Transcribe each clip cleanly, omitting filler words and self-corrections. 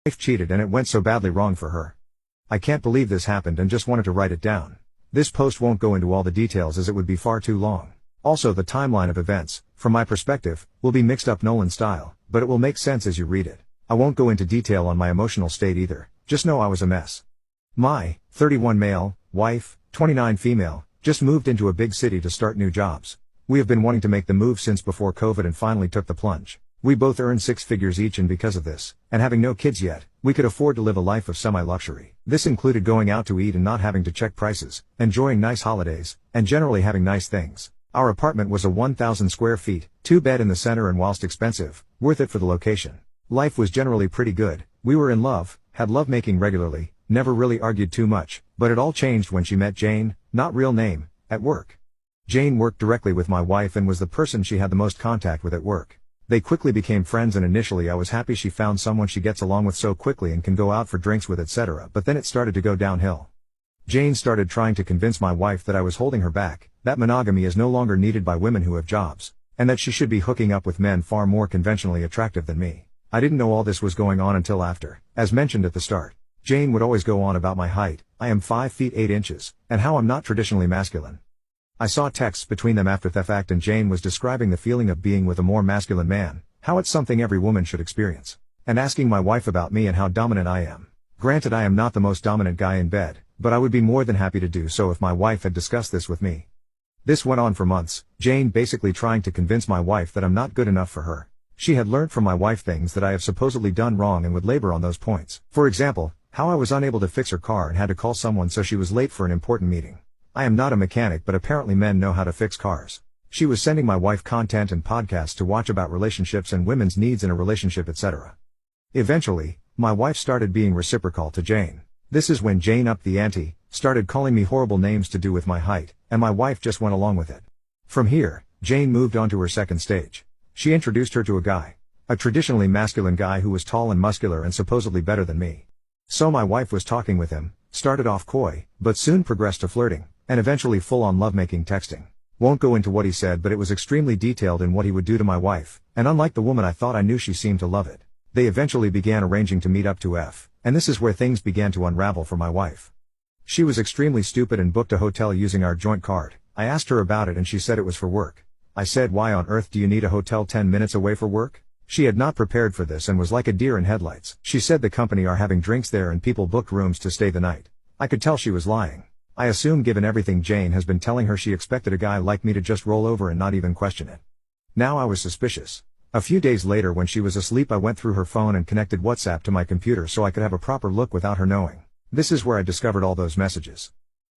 Wife cheated and it went so badly wrong for her. I can't believe this happened and just wanted to write it down. This post won't go into all the details as it would be far too long. Also, the timeline of events, from my perspective, will be mixed up Nolan style, but it will make sense as you read it. I won't go into detail on my emotional state either, just know I was a mess. My 31 male, wife, 29 female, just moved into a big city to start new jobs. We have been wanting to make the move since before COVID and finally took the plunge. We both earn 6 figures each, and because of this, and having no kids yet, we could afford to live a life of semi-luxury. This included going out to eat and not having to check prices, enjoying nice holidays, and generally having nice things. Our apartment was a 1,000 square feet, 2-bed in the center, and whilst expensive, worth it for the location. Life was generally pretty good. We were in love, had lovemaking regularly, never really argued too much, but it all changed when she met Jane, not real name, at work. Jane worked directly with my wife and was the person she had the most contact with at work. They quickly became friends, and initially I was happy she found someone she gets along with so quickly and can go out for drinks with, etc., but then it started to go downhill. Jane started trying to convince my wife that I was holding her back, that monogamy is no longer needed by women who have jobs, and that she should be hooking up with men far more conventionally attractive than me. I didn't know all this was going on until after. As mentioned at the start, Jane would always go on about my height, I am 5 feet 8 inches, and how I'm not traditionally masculine. I saw texts between them after the fact, and Jane was describing the feeling of being with a more masculine man, how it's something every woman should experience, and asking my wife about me and how dominant I am. Granted, I am not the most dominant guy in bed, but I would be more than happy to do so if my wife had discussed this with me. This went on for months, Jane basically trying to convince my wife that I'm not good enough for her. She had learned from my wife things that I have supposedly done wrong and would labor on those points. For example, how I was unable to fix her car and had to call someone so she was late for an important meeting. I am not a mechanic, but apparently men know how to fix cars. She was sending my wife content and podcasts to watch about relationships and women's needs in a relationship, etc. Eventually, my wife started being reciprocal to Jane. This is when Jane upped the ante, started calling me horrible names to do with my height, and my wife just went along with it. From here, Jane moved on to her second stage. She introduced her to a guy. A traditionally masculine guy who was tall and muscular and supposedly better than me. So my wife was talking with him, started off coy, but soon progressed to flirting, and eventually full-on lovemaking texting. Won't go into what he said, but it was extremely detailed in what he would do to my wife, and unlike the woman I thought I knew, she seemed to love it. They eventually began arranging to meet up to F, and this is where things began to unravel for my wife. She was extremely stupid and booked a hotel using our joint card. I asked her about it and she said it was for work. I said, why on earth do you need a hotel 10 minutes away for work? She had not prepared for this and was like a deer in headlights. She said the company are having drinks there and people booked rooms to stay the night. I could tell she was lying. I assume given everything Jane has been telling her, she expected a guy like me to just roll over and not even question it. Now I was suspicious. A few days later, when she was asleep, I went through her phone and connected WhatsApp to my computer so I could have a proper look without her knowing. This is where I discovered all those messages.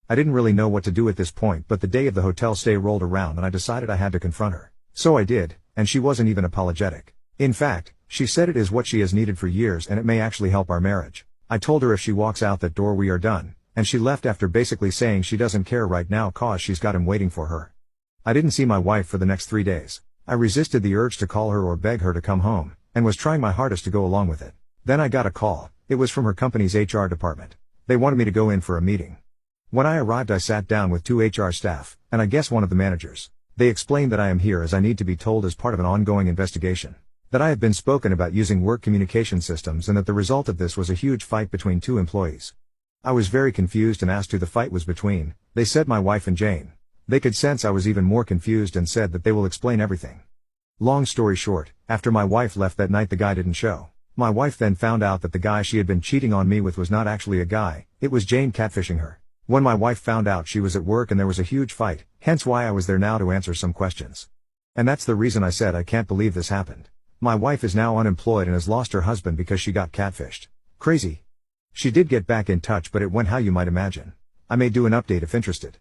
I didn't really know what to do at this point, but the day of the hotel stay rolled around and I decided I had to confront her. So I did, and she wasn't even apologetic. In fact, she said it is what she has needed for years and it may actually help our marriage. I told her if she walks out that door we are done, and she left after basically saying she doesn't care right now cause she's got him waiting for her. I didn't see my wife for the next 3 days. I resisted the urge to call her or beg her to come home, and was trying my hardest to go along with it. Then I got a call. It was from her company's HR department. They wanted me to go in for a meeting. When I arrived, I sat down with 2 HR staff, and I guess one of the managers. They explained that I am here as I need to be told as part of an ongoing investigation. That I have been spoken about using work communication systems and that the result of this was a huge fight between 2 employees. I was very confused and asked who the fight was between. They said my wife and Jane. They could sense I was even more confused and said that they will explain everything. Long story short, after my wife left that night, the guy didn't show. My wife then found out that the guy she had been cheating on me with was not actually a guy, it was Jane catfishing her. When my wife found out, she was at work and there was a huge fight, hence why I was there now to answer some questions. And that's the reason I said I can't believe this happened. My wife is now unemployed and has lost her husband because she got catfished. Crazy. She did get back in touch, but it went how you might imagine. I may do an update if interested.